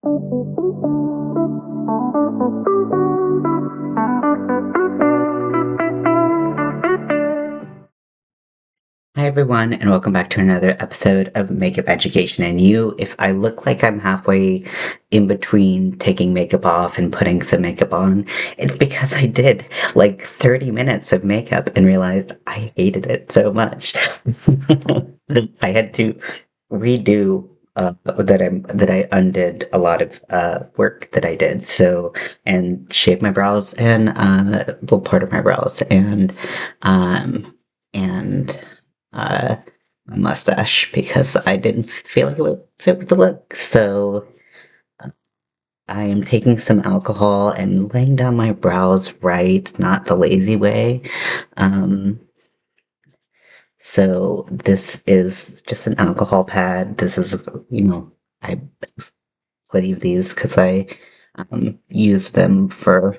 Hi, everyone, and welcome back to another episode of Makeup Education and You. If I look like I'm halfway in between taking makeup off and putting some makeup on, it's because I did like 30 minutes of makeup and realized I hated it so much. I had to redo that I undid a lot of work that I did. So, and shave my brows and well, part of my brows and uh, my mustache because I didn't feel like it would fit with the look. So I am taking some alcohol and laying down my brows right, not the lazy way. Um, so this is just an alcohol pad. This is, I have plenty of these because I use them for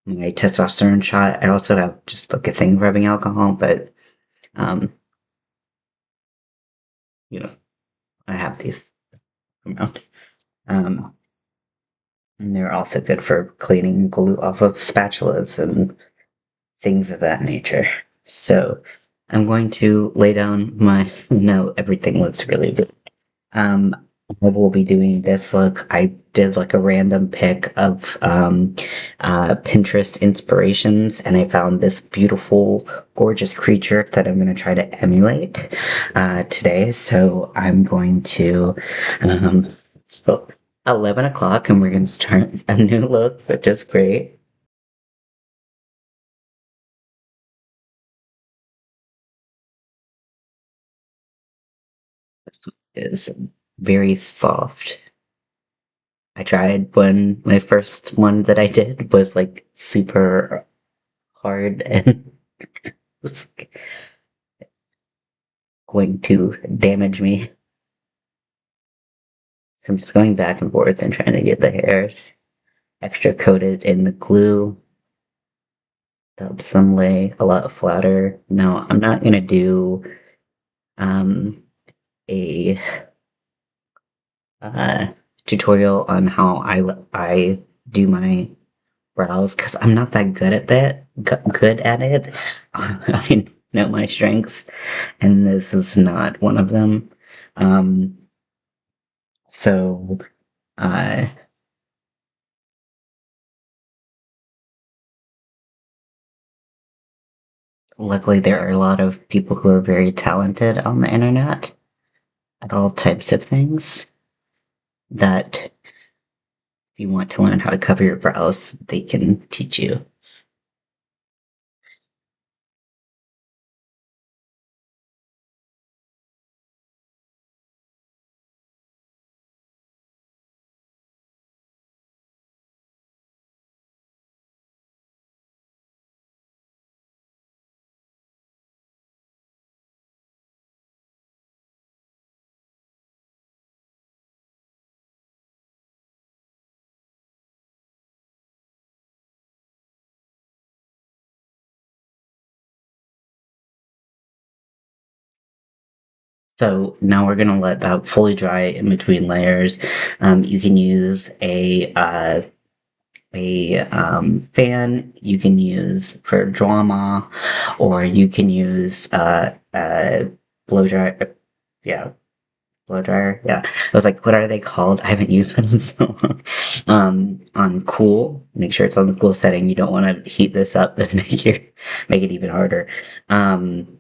my testosterone shot. I also have just like a thing for having alcohol, but um, you know, I have these around. Um, and they're also good for cleaning glue off of spatulas and things of that nature. So I'm going to lay down my. No, everything looks really good. Um, I will be doing this look. I did like a random pick of Pinterest inspirations, and I found this beautiful, gorgeous creature that I'm going to try to emulate today. So I'm going to. So 11 o'clock, and we're going to start a new look, which is great. This is very soft. I tried when my first one that I did was like super hard and was going to damage me. So I'm just going back and forth and trying to get the hairs extra coated in the glue. The helps them lay a lot flatter. Now I'm not gonna do um, a uh, tutorial on how I do my brows because I'm not that good at that. Good at it. I know my strengths, and this is not one of them. Um, so, uh, luckily, there are a lot of people who are very talented on the internet at all types of things that if you want to learn how to cover your brows, they can teach you. So now we're gonna let that fully dry in between layers. You can use a fan. You can use for drama, or you can use blow dry. Yeah, blow dryer. Yeah, I was like, what are they called? I haven't used one in so long. On cool, make sure it's on the cool setting. You don't want to heat this up and make it even harder. Um,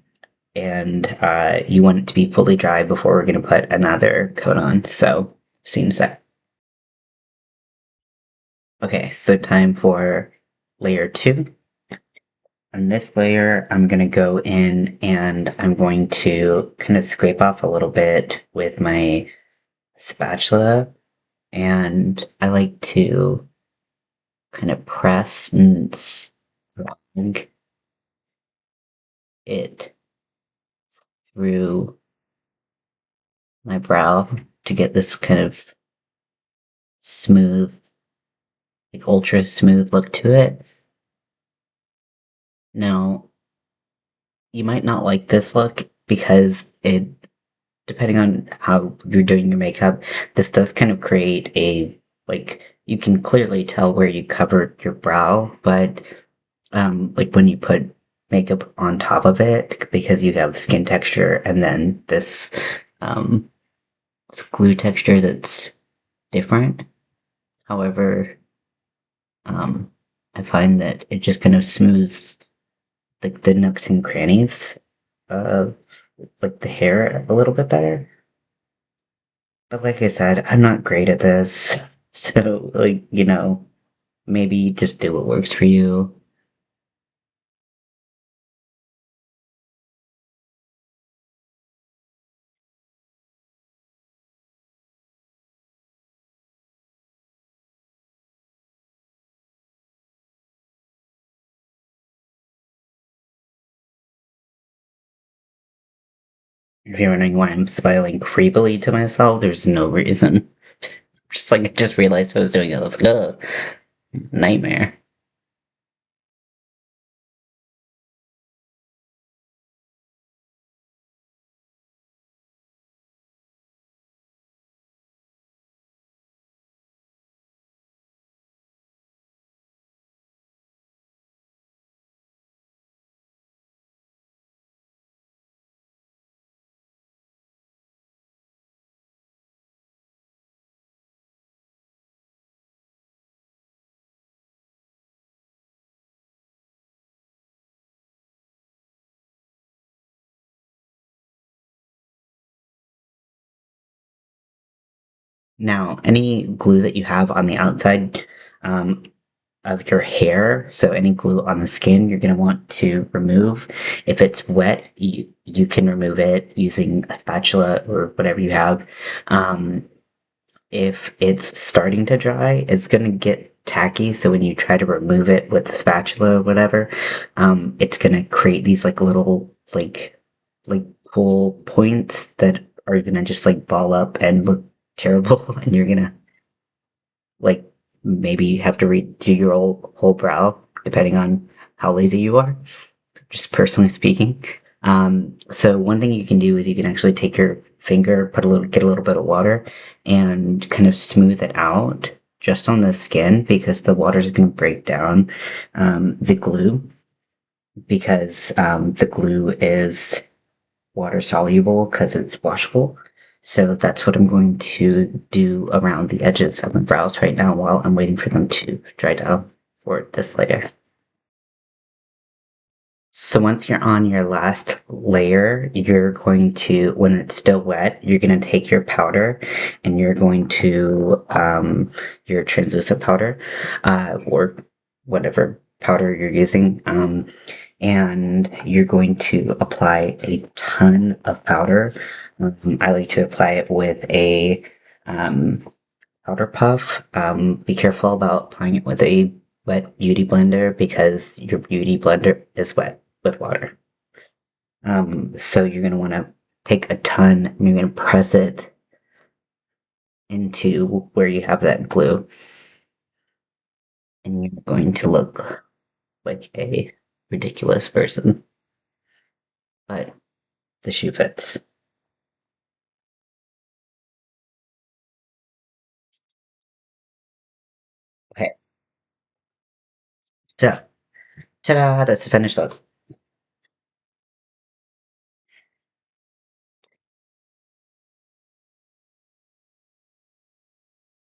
and you want it to be fully dry before we're going to put another coat on. So, seems that. Okay, so time for layer two. On this layer, I'm going to go in and I'm going to kind of scrape off a little bit with my spatula. And I like to kind of press and slide it through my brow to get this kind of smooth, like ultra smooth look to it. Now, you might not like this look because depending on how you're doing your makeup, this does kind of create a, like, you can clearly tell where you covered your brow, but like when you put makeup on top of it, because you have skin texture and then um, this glue texture that's different. However, um, I find that it just kind of smooths like the nooks and crannies of like the hair a little bit better. But like I said, I'm not great at this. So, like, maybe just do what works for you. If you're wondering why I'm smiling creepily to myself, there's no reason. Just like, I just realized I was doing it. I was like, ugh, nightmare. Now, any glue that you have on the outside um, of your hair, so any glue on the skin, you're going to want to remove. If it's wet, you can remove it using a spatula or whatever you have. Um, if it's starting to dry, it's going to get tacky. So when you try to remove it with the spatula or whatever, it's going to create these like little like pull points that are going to just like ball up and look terrible, and you're gonna like maybe have to redo your whole brow depending on how lazy you are, just personally speaking. So one thing you can do is you can actually take your finger, get a little bit of water, and kind of smooth it out just on the skin, because the water is going to break down the glue, because the glue is water soluble because it's washable. So that's what I'm going to do around the edges of my brows right now while I'm waiting for them to dry down for this layer. So once you're on your last layer, you're going to, when it's still wet, you're going to take your powder and you're going to, your translucent powder, or whatever powder you're using, and you're going to apply a ton of powder. I like to apply it with a um, powder puff. Be careful about applying it with a wet beauty blender because your beauty blender is wet with water. So you're going to want to take a ton and you're going to press it into where you have that glue, and you're going to look like a ridiculous person, but the shoe fits. Okay, so ta-da, that's the finished look.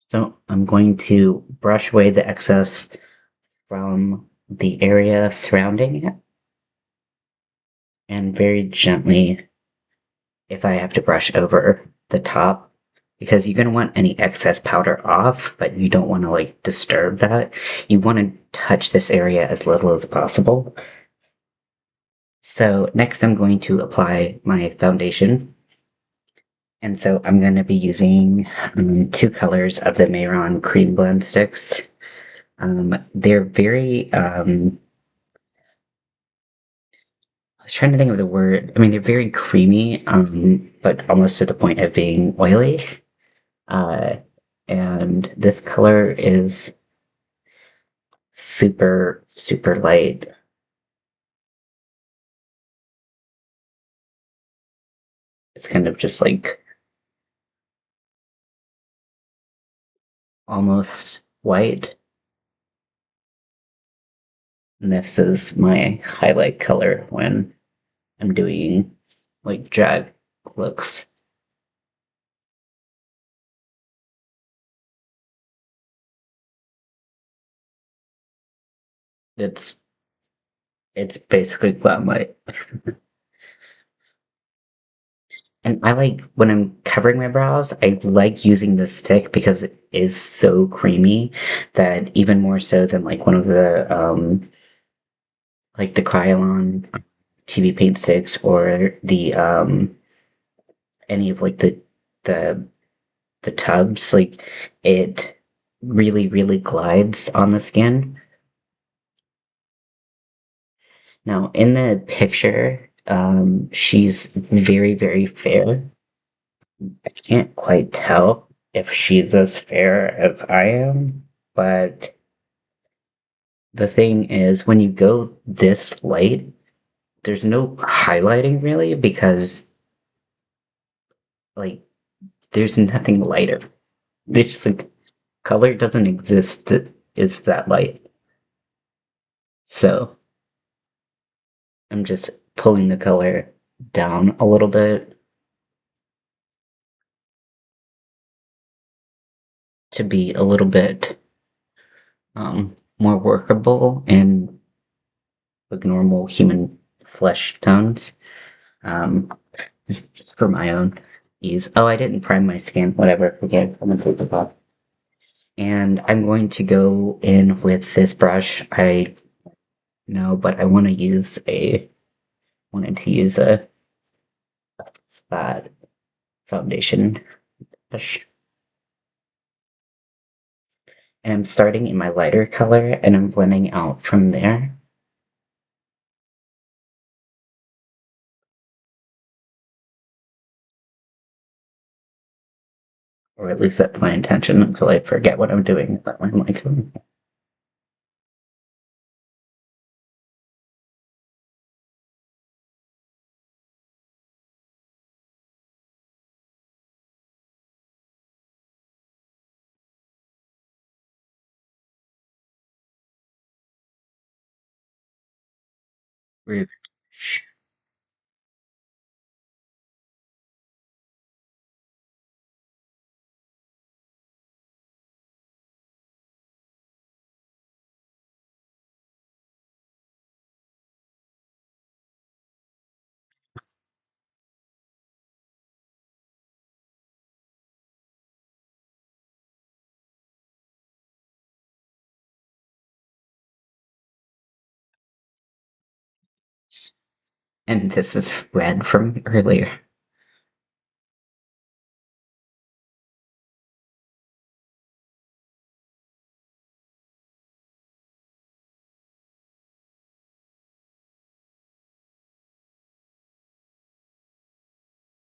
So I'm going to brush away the excess from the area surrounding it, and very gently, if I have to brush over the top, because you're going to want any excess powder off, but you don't want to like disturb that. You want to touch this area as little as possible. So next I'm going to apply my foundation. And so I'm going to be using two colors of the Mayron Cream Blend Sticks. They're very, I was trying to think of the word. I mean, they're very creamy, but almost to the point of being oily. Uh, and this color is super, super light. It's kind of just like almost white. And this is my highlight color when I'm doing like drag looks. It's it's basically glam light. And I like when I'm covering my brows, I like using the stick because it is so creamy that even more so than like one of the like the Krylon TV paint sticks or the any of like the the tubs, like it really glides on the skin. Now in the picture, she's very fair. I can't quite tell if she's as fair as I am, but the thing is, when you go this light, there's no highlighting really because, like, there's nothing lighter. There's like, color doesn't exist that is that light. So, I'm just pulling the color down a little bit to be a little bit more workable and with normal human flesh tones. Um, just for my own ease. Oh, I didn't prime my skin. Whatever. Okay, I'm gonna take the off. And I'm going to go in with this brush. I know, but I want to use a wanted to use a flat foundation brush. And I'm starting in my lighter color and I'm blending out from there. Or at least that's my intention until I forget what I'm doing. But I'm like, "Rude." And this is red from earlier.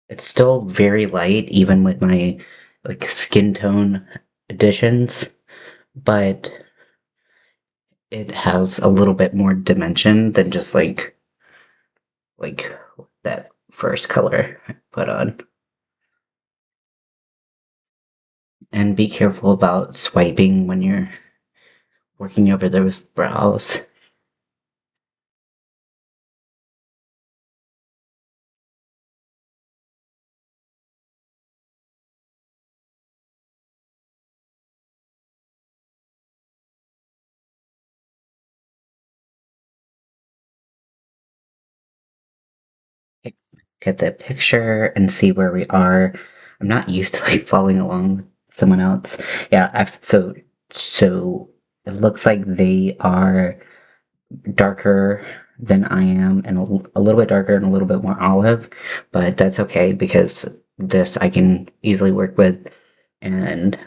It's still very light, even with my like skin tone additions, but it has a little bit more dimension than just like that first color I put on. And be careful about swiping when you're working over those brows. Get the picture and see where we are. I'm not used to like following along with someone else. Yeah, so it looks like they are darker than I am, and a little bit darker and a little bit more olive, but that's okay because this I can easily work with and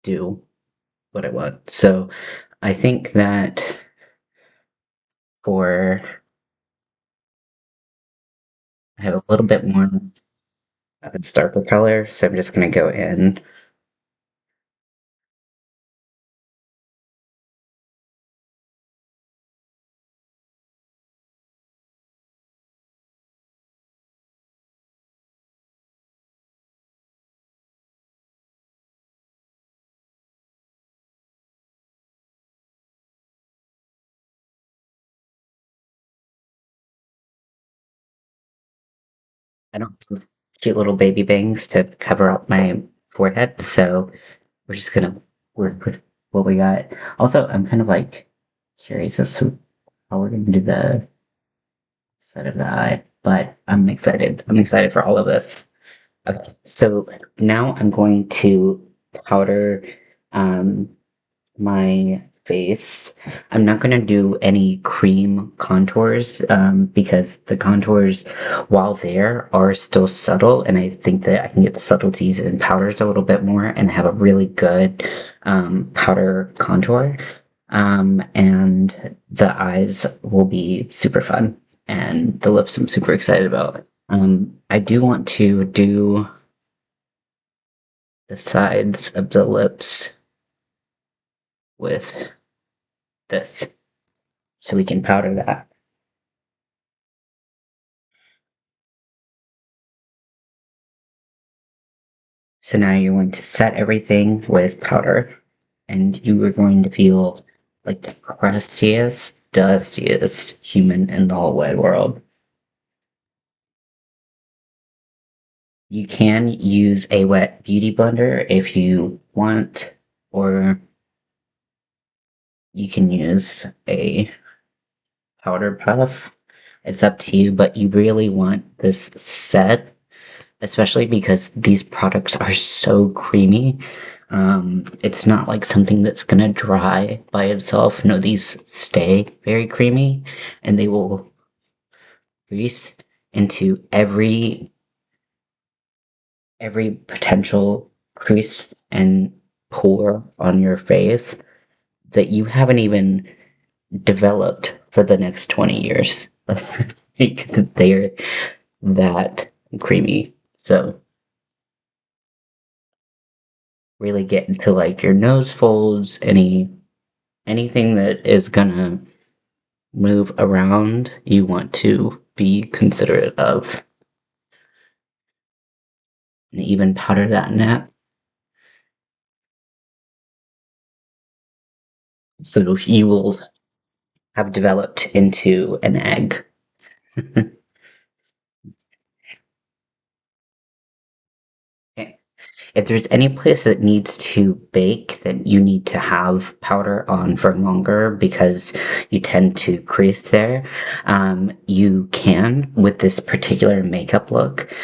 do what I want. So I think that for I have a little bit more of a darker color, so I'm just gonna go in I don't have cute little baby bangs to cover up my forehead, so we're just gonna work with what we got. Also, I'm kind of like curious as to how we're gonna do the side of the eye, but I'm excited. I'm excited for all of this. Okay, so now I'm going to powder um, my face. I'm not going to do any cream contours because the contours, while there, are still subtle, and I think that I can get the subtleties in powders a little bit more and have a really good powder contour. And the eyes will be super fun, and the lips I'm super excited about. I do want to do the sides of the lips with this so we can powder that. So now you're going to set everything with powder, and you are going to feel like the crustiest, dustiest human in the whole wide world. You can use a wet beauty blender if you want, or you can use a powder puff. It's up to you, but you really want this set, especially because these products are so creamy. It's not like something that's gonna dry by itself. No, these stay very creamy, and they will grease into every potential crease and pore on your face that you haven't even developed for the next 20 years. Like, they're that creamy. So really get into like your nose folds, anything that is gonna move around, you want to be considerate of. And even powder that neck. So you will have developed into an egg. Okay. If there's any place that needs to bake, then you need to have powder on for longer because you tend to crease there. You can with this particular makeup look.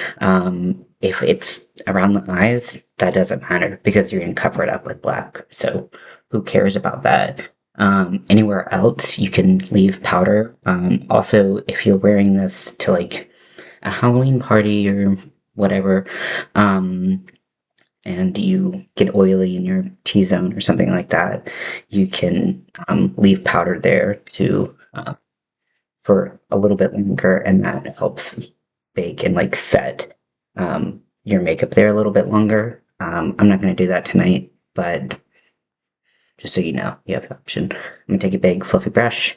If it's around the eyes, that doesn't matter because you're going to cover it up with black. So who cares about that? Anywhere else, you can leave powder. Also, if you're wearing this to like a Halloween party or whatever, um, and you get oily in your T zone or something like that, you can leave powder there to for a little bit longer, and that helps bake and like set your makeup there a little bit longer. I'm not going to do that tonight, but just so you know, you have the option. I'm going to take a big fluffy brush.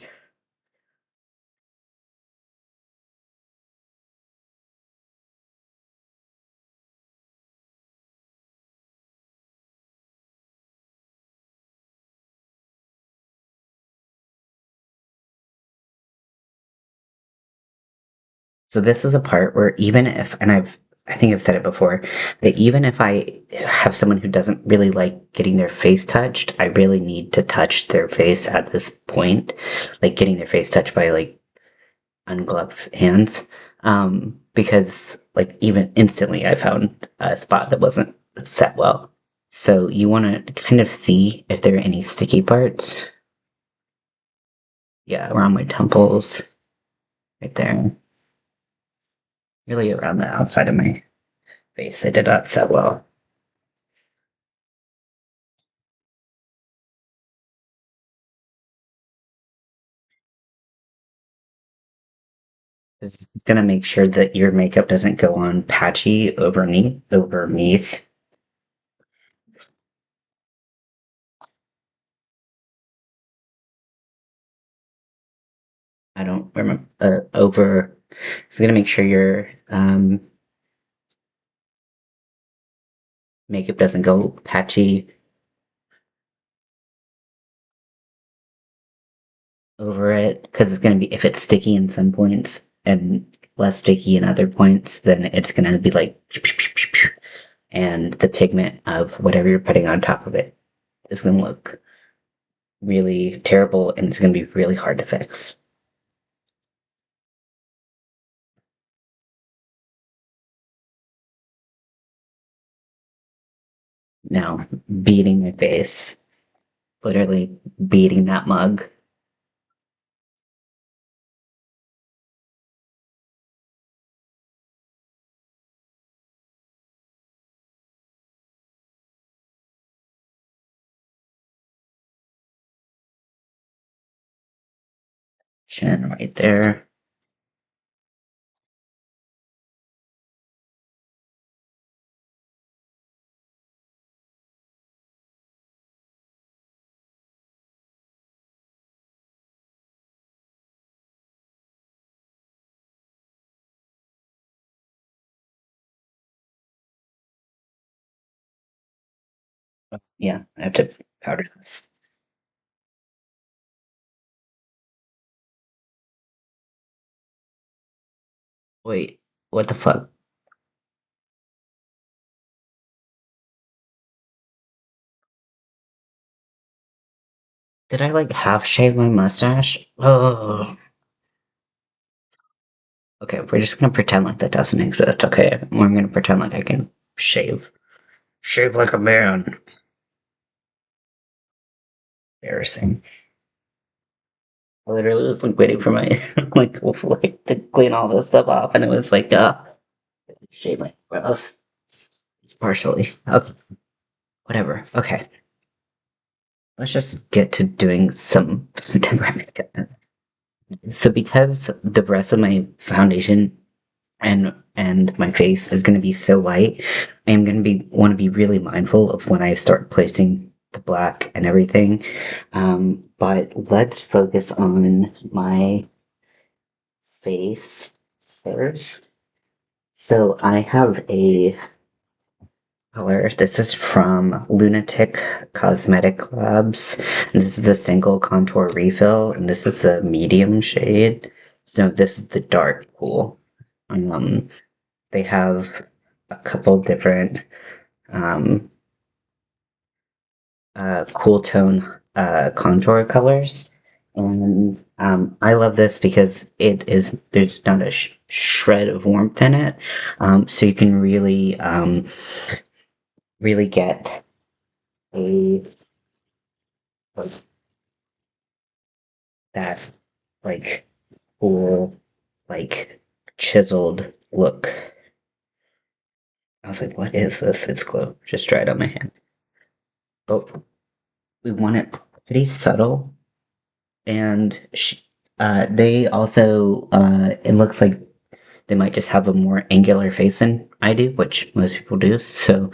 So this is a part where even if, and I think I've said it before, but even if I have someone who doesn't really like getting their face touched, I really need to touch their face at this point, like getting their face touched by like ungloved hands. Because like even instantly I found a spot that wasn't set well. So you want to kind of see if there are any sticky parts. Yeah, around my temples, right there. Really around the outside of my face. They did not set well. Just gonna make sure that your makeup doesn't go on patchy overneath. I don't remember over. It's gonna make sure your makeup doesn't go patchy over it because it's gonna be if it's sticky in some points. and less sticky in other points, then it's gonna be like, and the pigment of whatever you're putting on top of it is gonna look really terrible and it's gonna be really hard to fix. Now, beating my face, literally beating that mug. Chin right there. Yeah, I have to powder this. Wait, what the fuck? Did I like half shave my mustache? Oh. Okay, we're just gonna pretend like that doesn't exist. Okay, we're gonna pretend like I can shave. Shave like a man. Embarrassing. I literally was like waiting for my like to clean all this stuff off, and it was like shave my brows. It's partially okay. Whatever. Okay, let's just get to doing some temporary makeup. So because the rest of my foundation and my face is going to be so light, I am going to be want to be really mindful of when I start placing the black and everything. But let's focus on my face first. So I have a color. This is from Lunatic Cosmetic Labs. And this is the single contour refill, and this is the medium shade. So this is the dark cool. Um, they have a couple different um, cool tone contour colors. And I love this because there's not a shred of warmth in it. So you can really get a, like, that, like, cool, like, chiseled look. I was like, what is this? It's glue. Just try it on my hand. But we want it pretty subtle and they also it looks like they might just have a more angular face than I do, which most people do. So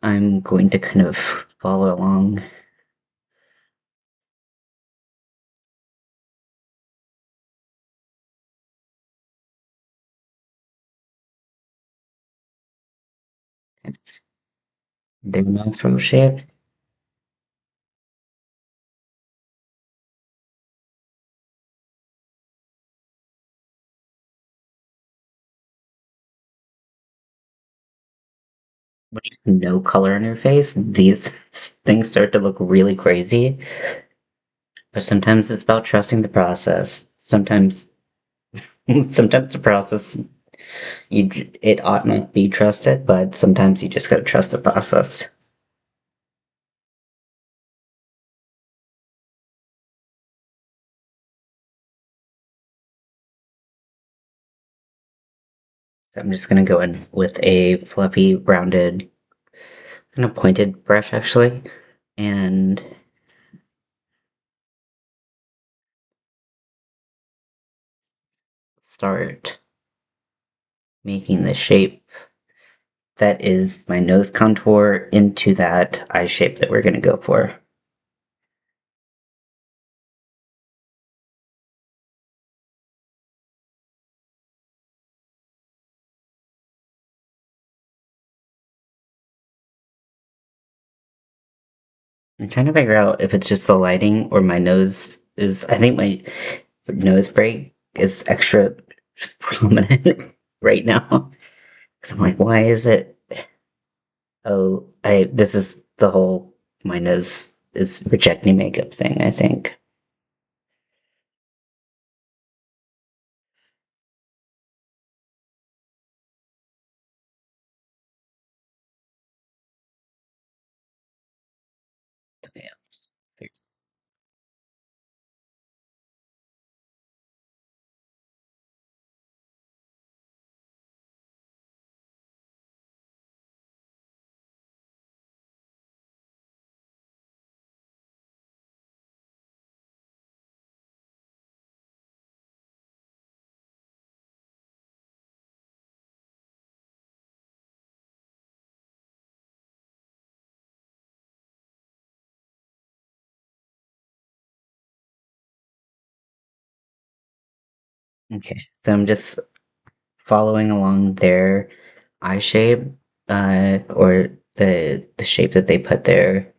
I'm going to kind of follow along. Their natural shape. When you have no color in your face, these things start to look really crazy. But sometimes it's about trusting the process. Sometimes, sometimes the process it ought not be trusted, but sometimes you just gotta trust the process. So I'm just gonna go in with a fluffy, rounded, kind of pointed brush actually, and start making the shape that is my nose contour into that eye shape that we're gonna go for. I'm trying to figure out if it's just the lighting or my nose is. I think my nose break is extra prominent right now. Because I'm like, why is it? Oh, this is the whole my nose is rejecting makeup thing, I think. Okay. Okay. So I'm just following along their eye shape, or the shape that they put there.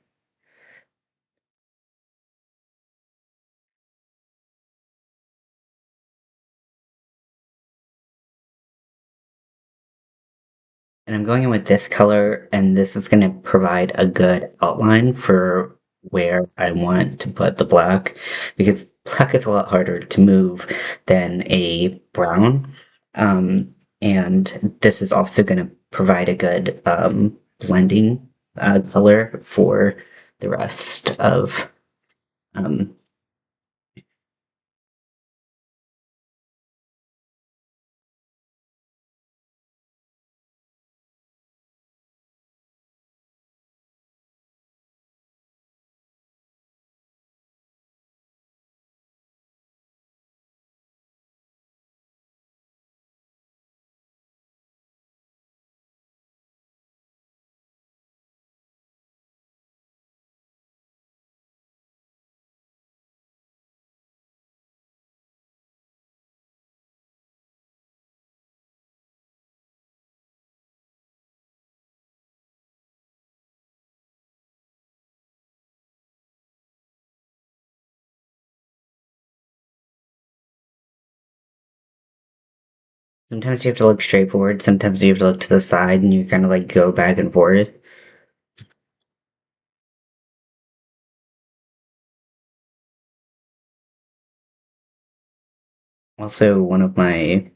And I'm going in with this color, and this is going to provide a good outline for where I want to put the black, because black is a lot harder to move than a brown. And this is also going to provide a good blending color for the rest of. Um, Sometimes you have to look straight forward, sometimes you have to look to the side, and you kind of like go back and forth. Also, one of my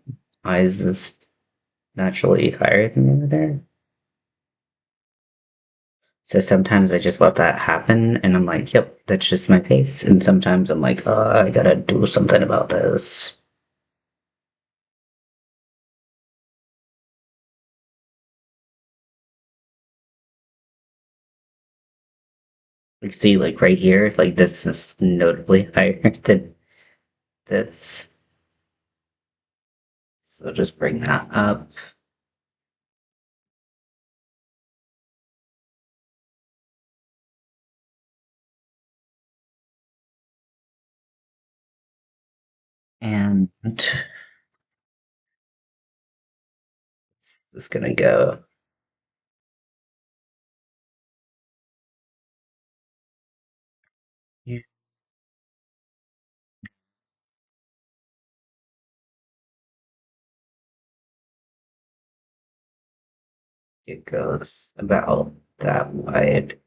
eyes is naturally higher than the other. So sometimes I just let that happen and I'm like, yep, that's just my face. And sometimes I'm like, oh, I gotta do something about this. Like, see, like right here, like this is notably higher than this. So just bring that up. And it's gonna go. Here it goes about that wide.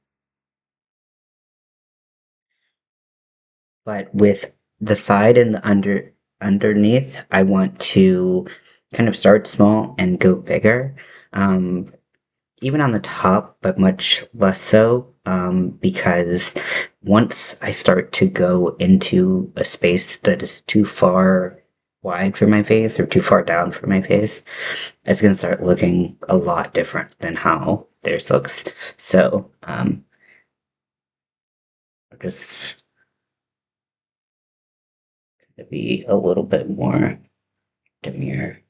But with the side and the underneath, I want to kind of start small and go bigger. Um, Even on the top, but much less so, because once I start to go into a space that is too far wide for my face or too far down for my face, it's going to start looking a lot different than how theirs looks. So, I'm just going to be a little bit more demure.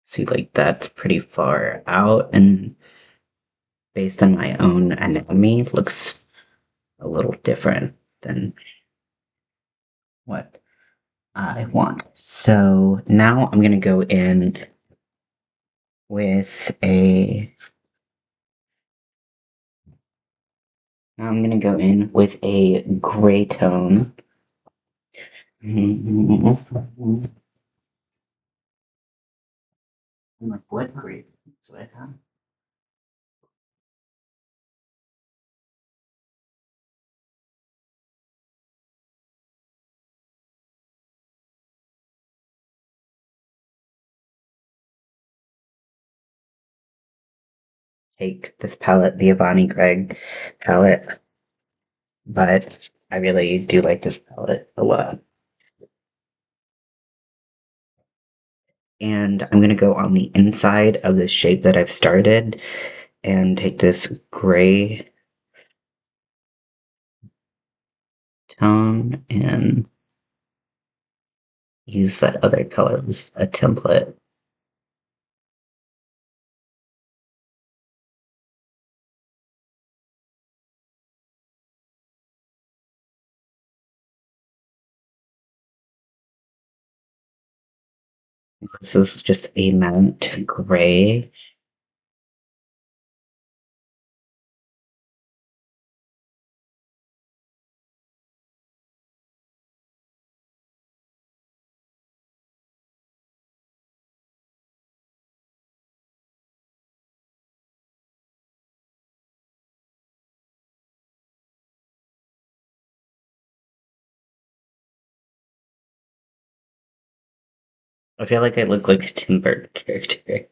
See, like, that's pretty far out, and based on my own anatomy, looks a little different than what I want. So now I'm gonna go in with a. Now I'm gonna go in with a gray tone. I'm like, what gray? So I have. Take this palette, the Avani Greg palette, but I really do like this palette a lot. And I'm gonna go on the inside of the shape that I've started and take this gray tone and use that other color as a template. This is just a matte gray. I feel like I look like a Tim Burton character.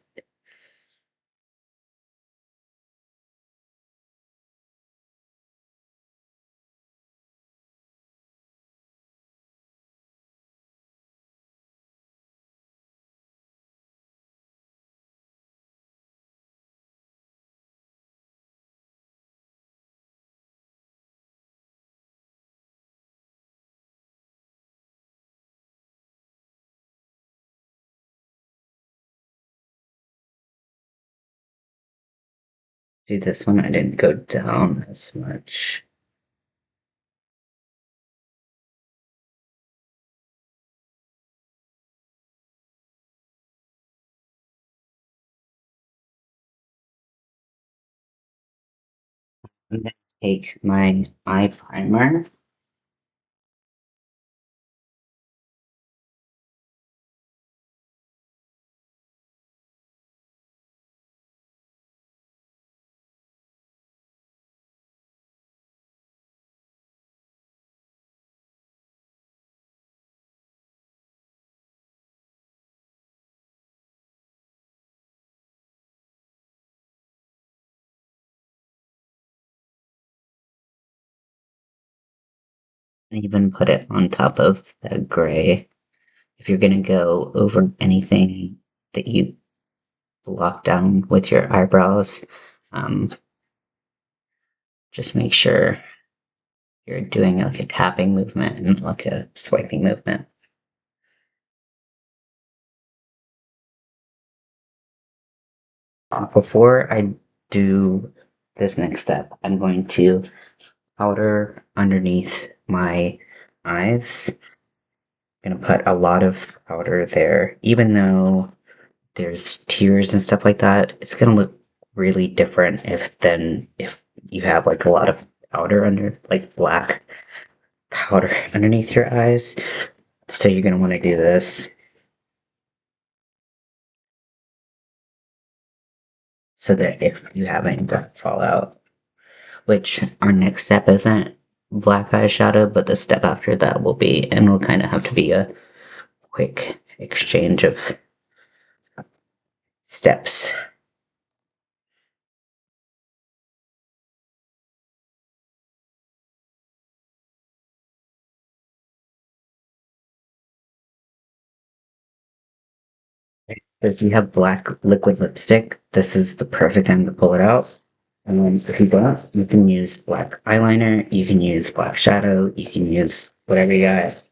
See, this one I didn't go down as much. I'm gonna take my eye primer. And even put it on top of that gray. If you're gonna go over anything that you block down with your eyebrows, um, just make sure you're doing like a tapping movement and like a swiping movement. Before I do this next step, I'm going to powder underneath my eyes. I'm gonna put a lot of powder there, even though there's tears and stuff like that. It's gonna look really different if you have like a lot of powder under, like black powder underneath your eyes. So you're gonna want to do this so that if you have any black fallout, which our next step isn't black eyeshadow, but the step after that will be, and it'll kind of have to be a quick exchange of steps. If you have black liquid lipstick, this is the perfect time to pull it out. And then if you don't, you can use black eyeliner, you can use black shadow, you can use whatever you got.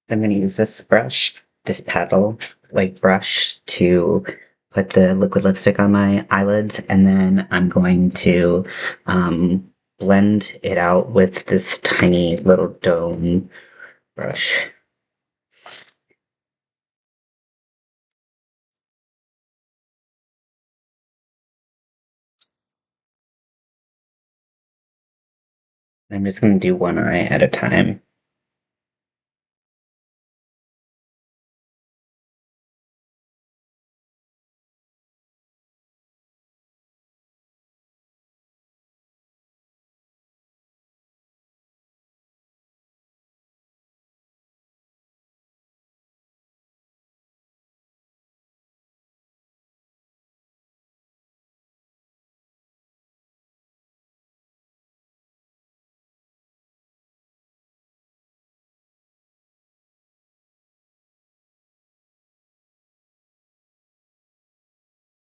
I'm going to use this brush this paddle like brush to put the liquid lipstick on my eyelids, and then I'm going to blend it out with this tiny little dome brush. I'm just going to do one eye at a time.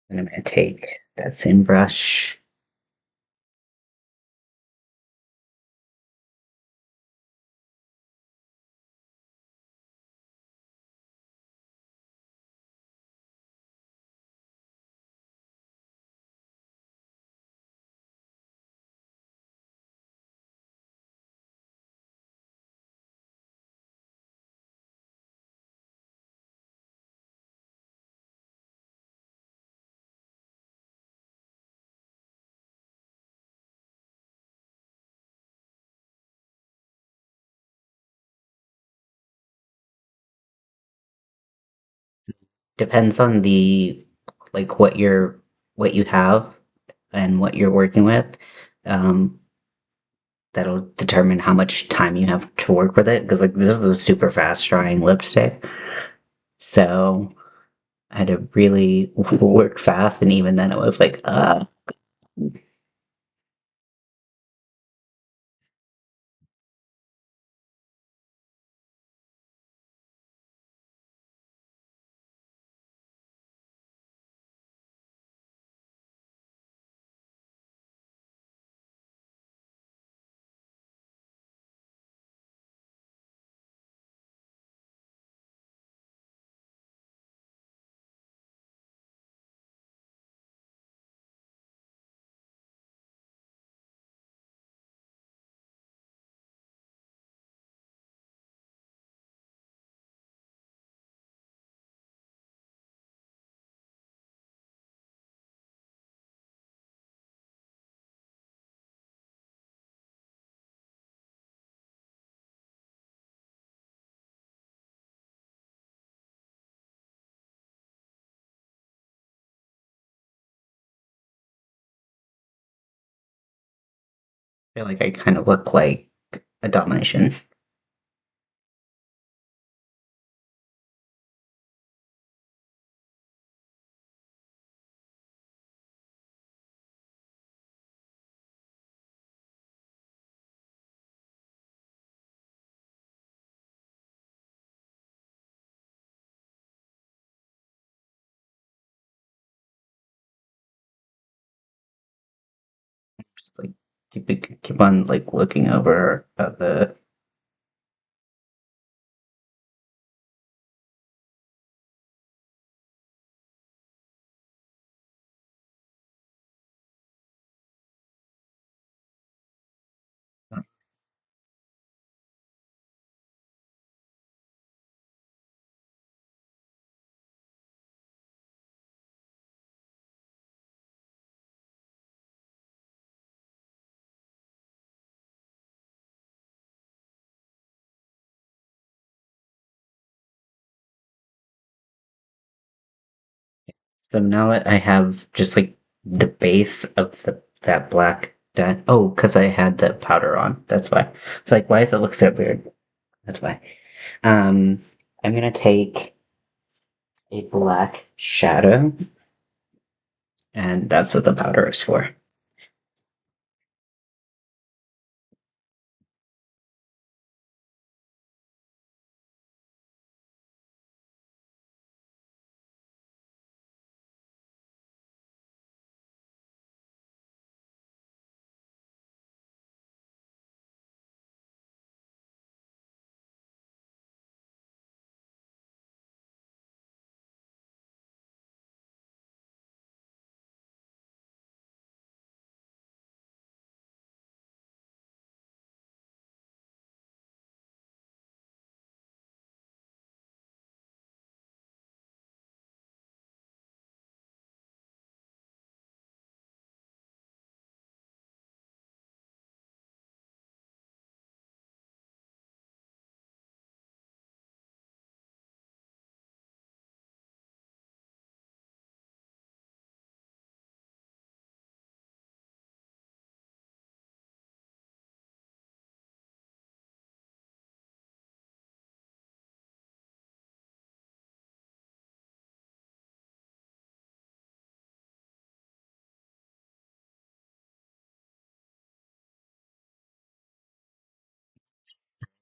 And I'm going to take that same brush. Depends on the like what you have and what you're working with. Um, that'll determine how much time you have to work with it. Because like this is a super fast drying lipstick, so I had to really work fast. And even then, it was like, I feel like I kind of look like a Dalmatian. Just like keep on like looking over at the. So now that I have just like the base of the that black dot. Oh, because I had the powder on. That's why. It's like, why does it look so weird? That's why. Um, I'm gonna take a black shadow, and that's what the powder is for.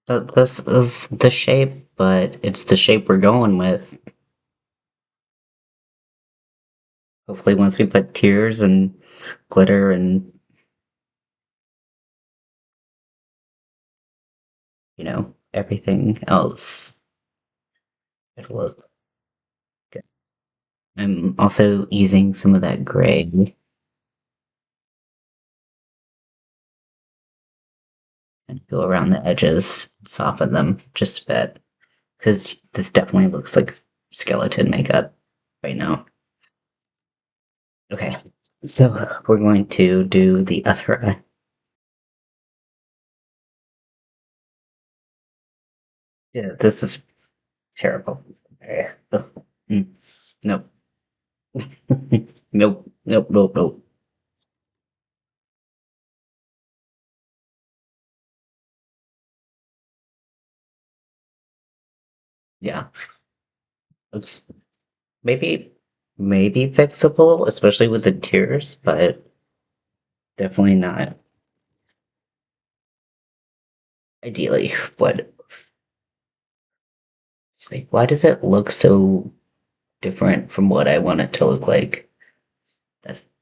This is the shape, but it's the shape we're going with. Hopefully, once we put tears and glitter and, everything else, it'll look good. I'm also using some of that gray and go around the edges, soften them just a bit, because this definitely looks like skeleton makeup right now. Okay, so we're going to do the other eye. Yeah, this is terrible. Mm, nope. Nope, nope, nope, nope. Yeah, it's maybe maybe fixable, especially with the tears, but definitely not ideally what it's like. Why does it look so different from what I want it to look like?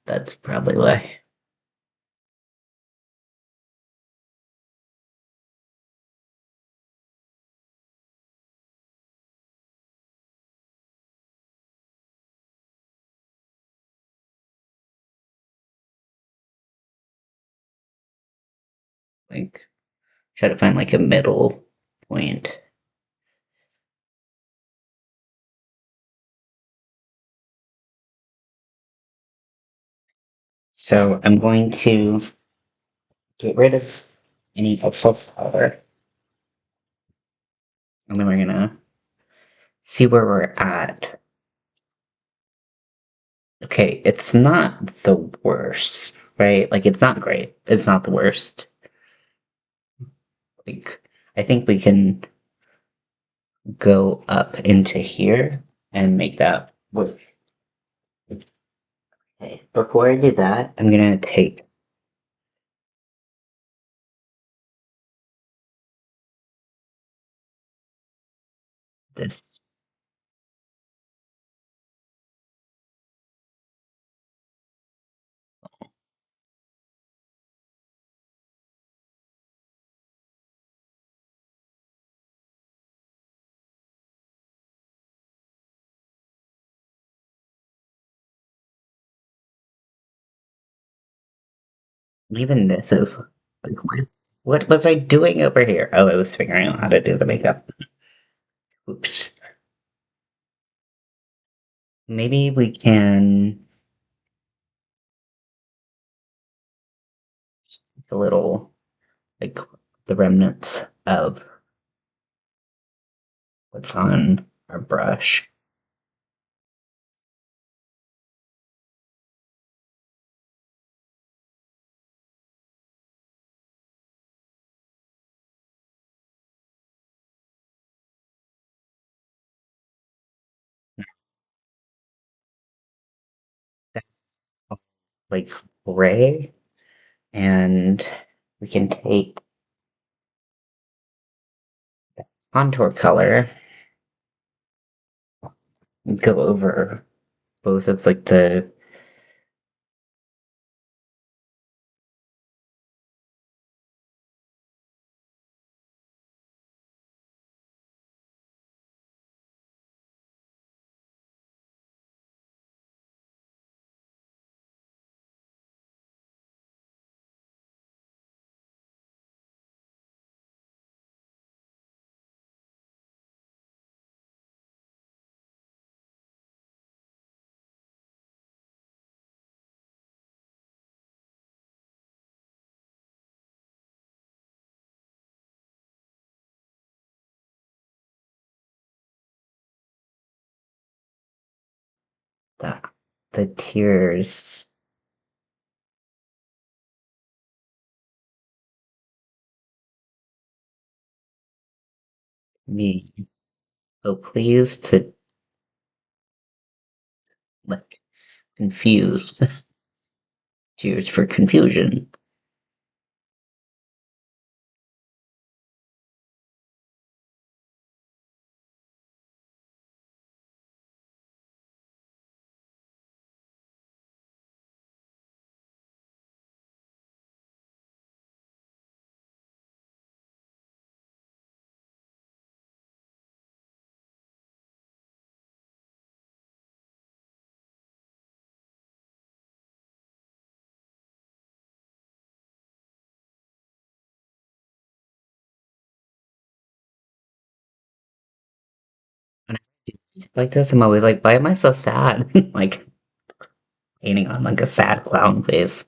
That's probably why. Like try to find like a middle point. So I'm going to get rid of any excess color, and then we're gonna see where we're at. Okay, it's not the worst, right? Like it's not great. It's not the worst. Like I think we can go up into here and make that work. Okay, before I do that, I'm gonna take this. Even this is like what was I doing over here? Oh, I was figuring out how to do the makeup. Oops. Maybe we can a little like the remnants of what's on our brush. That's like gray, and we can take contour color and go over both of like the the, the tears. Me so pleased to like confused. Tears for confusion. Like this, I'm always like, why am I so sad? Like painting on like a sad clown face.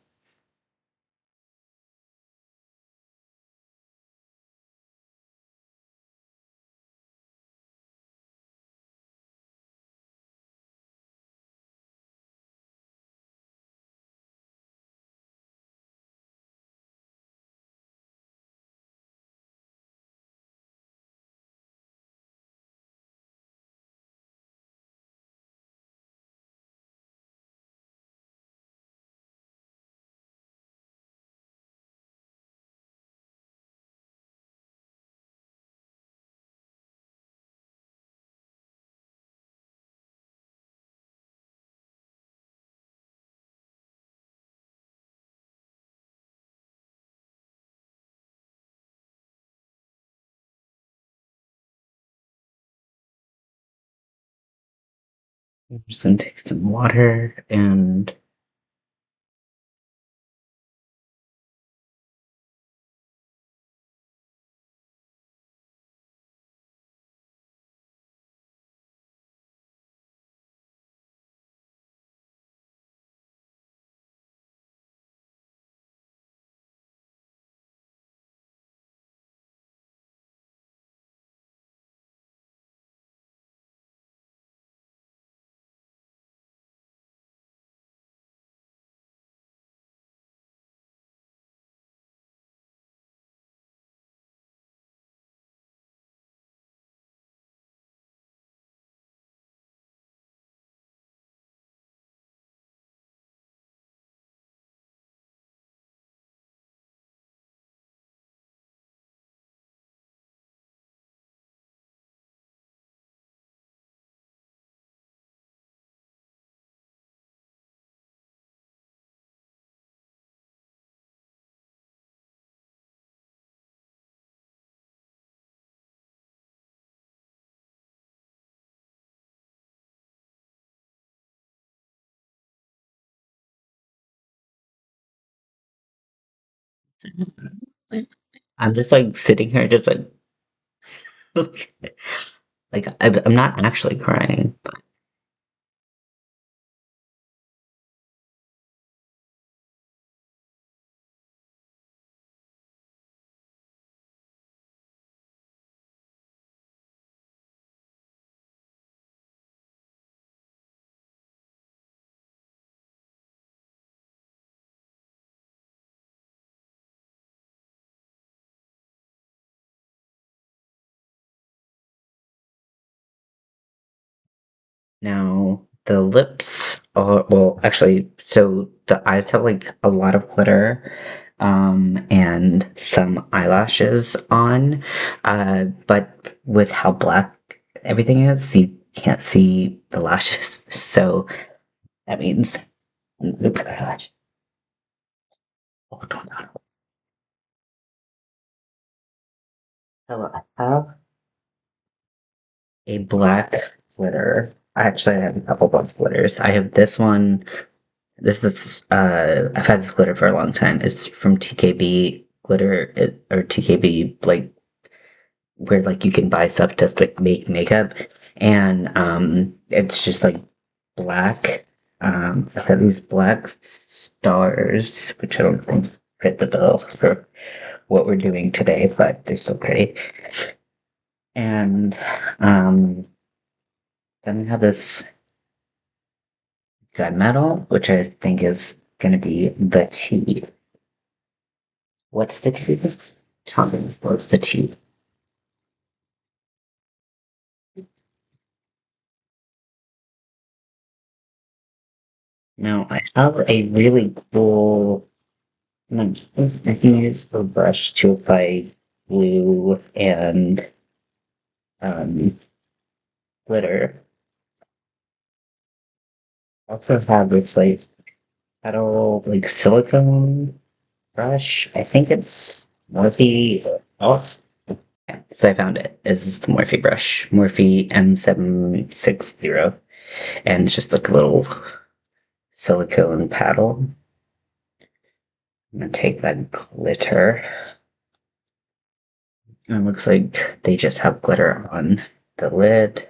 I'm just gonna take some water and I'm just like sitting here, just like, like I'm not actually crying, but now the lips are, well, actually, so the eyes have like a lot of glitter, and some eyelashes on, but with how black everything is, you can't see the lashes, so that means look at the eyelash. Oh, don't know. So I have a black glitter. Actually, I have a couple black glitters. I have this one. This is I've had this glitter for a long time. It's from TKB glitter or TKB, like where like you can buy stuff to like make makeup, and it's just like black. I've got these black stars, which I don't think fit the bill for what we're doing today, but they're still pretty. And then we have this gunmetal, which I think is going to be the T. What's the T? Tell me what's the T? Now, I have a really cool. I can use a brush to apply glue and um, glitter. I also have this like metal like silicone brush. I think it's Morphe. Oh, yeah, so I found it. This is the Morphe brush, Morphe M760, and it's just like a little silicone paddle. I'm gonna take that glitter. And it looks like they just have glitter on the lid.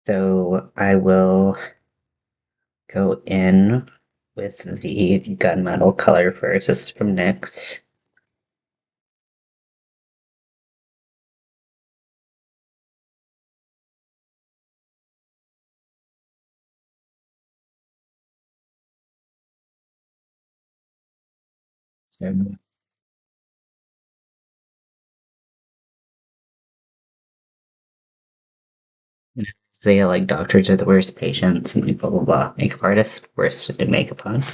So I will go in with the gunmetal color first. This is from NYX. So say like doctors are the worst patients and blah blah blah. Makeup artists worst to do makeup on.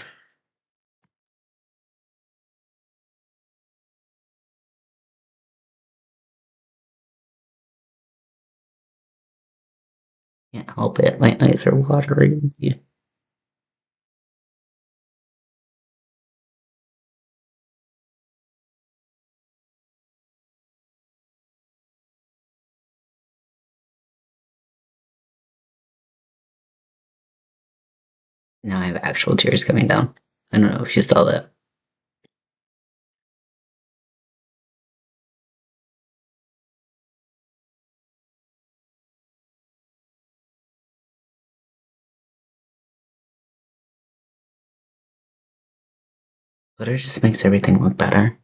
Can't help it. My eyes are watering. Yeah. Now I have actual tears coming down. I don't know if you saw that. Glitter just makes everything look better.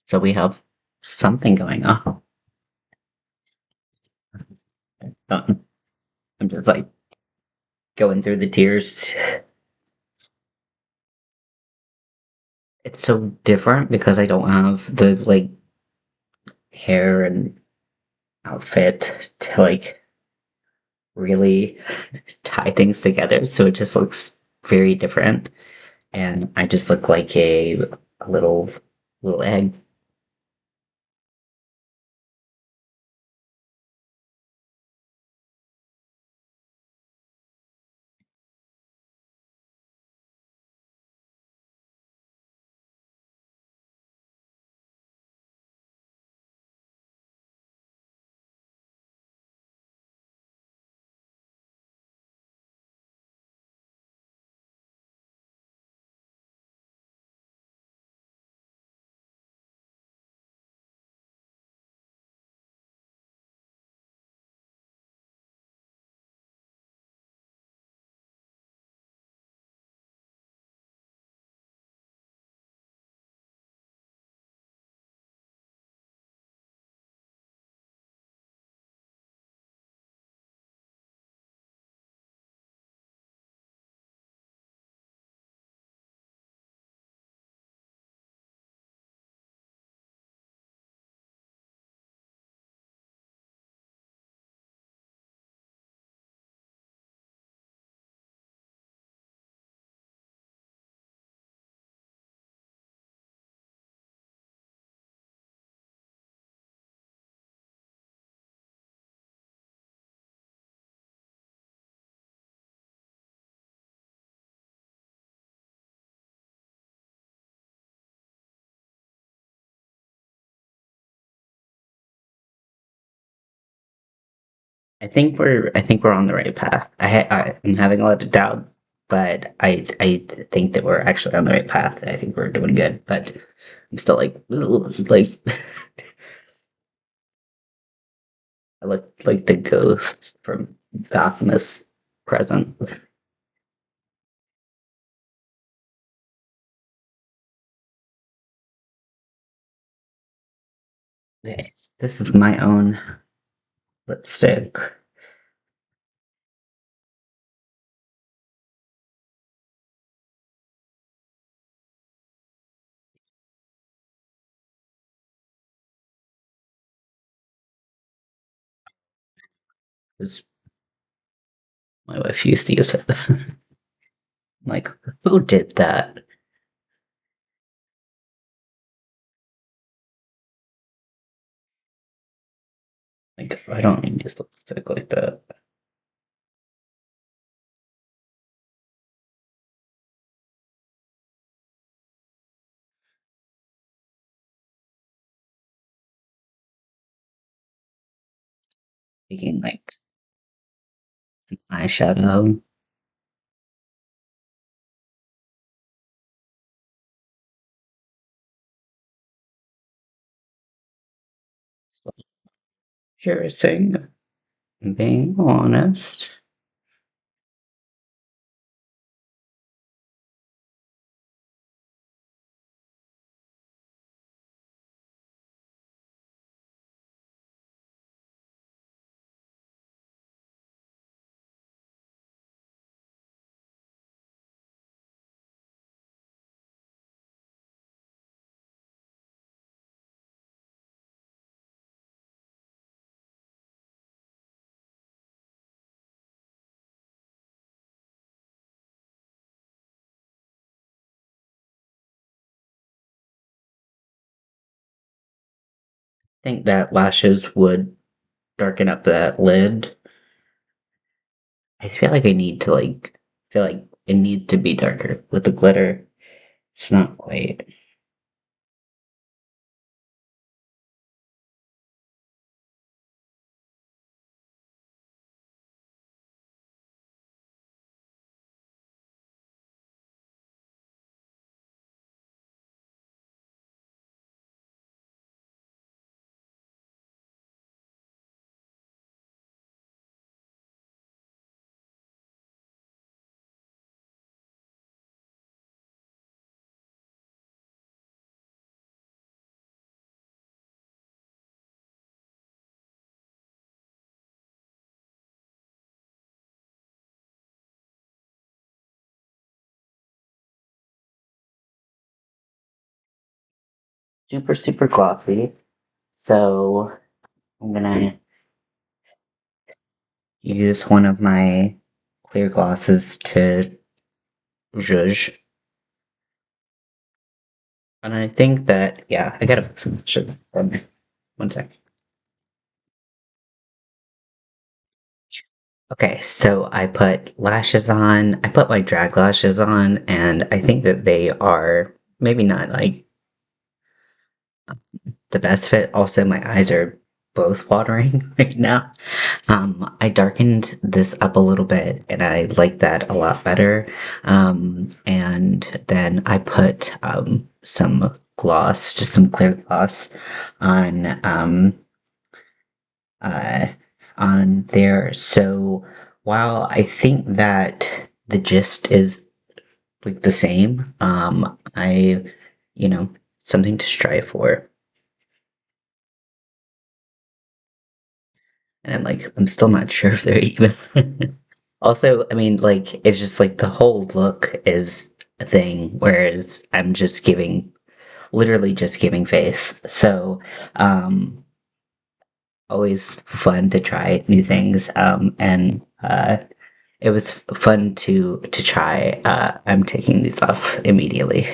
So we have something going on. Um, I'm just like going through the tears. It's so different because I don't have the like hair and outfit to like really tie things together. So it just looks very different. And I just look like a little egg. I think we're on the right path. I'm having a lot of doubt, but I think that we're actually on the right path. I think we're doing good, but I'm still like like I look like the ghost from Gotham's present. Okay, this is my own lipstick. 'Cause my wife used to use it. Like, who did that? Like, I don't use lipstick like that. Making like eyeshadow. Piercing. Being honest. I think that lashes would darken up that lid. I feel like I need to like feel like it needs to be darker with the glitter. It's not quite. Super, super glossy. So I'm gonna use one of my clear glosses to zhuzh. And I think that, yeah, I gotta put some sugar on there. One sec. Okay, so I put lashes on. I put my drag lashes on, and I think that they are maybe not like the best fit. Also, my eyes are both watering right now. I darkened this up a little bit, and I like that a lot better. And then I put some gloss, just some clear gloss, on uh, on there. So while I think that the gist is like the same, you know, something to strive for. And I'm like, I'm still not sure if they're even. Also, I mean, like, it's just like the whole look is a thing, whereas I'm just giving, literally just giving face. So, always fun to try new things. And it was fun to try. I'm taking these off immediately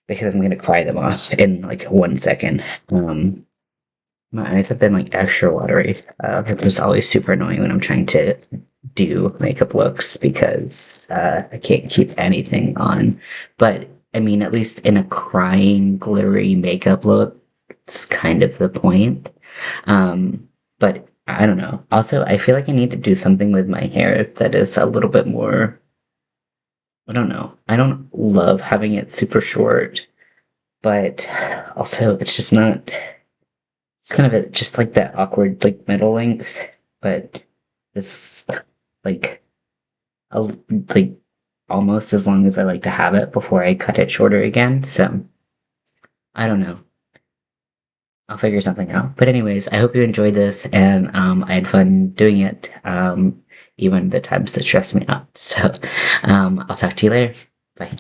because I'm gonna cry them off in like 1 second. My eyes have been like extra watery. It's just always super annoying when I'm trying to do makeup looks because I can't keep anything on. But I mean, at least in a crying, glittery makeup look, it's kind of the point. But I don't know. Also, I feel like I need to do something with my hair that is a little bit more. I don't know. I don't love having it super short, but also it's just not. It's kind of just like that awkward, like middle length, but it's like a, like almost as long as I like to have it before I cut it shorter again. So I don't know. I'll figure something out. But anyways, I hope you enjoyed this, and I had fun doing it. Even the times that stressed me out. So I'll talk to you later. Bye.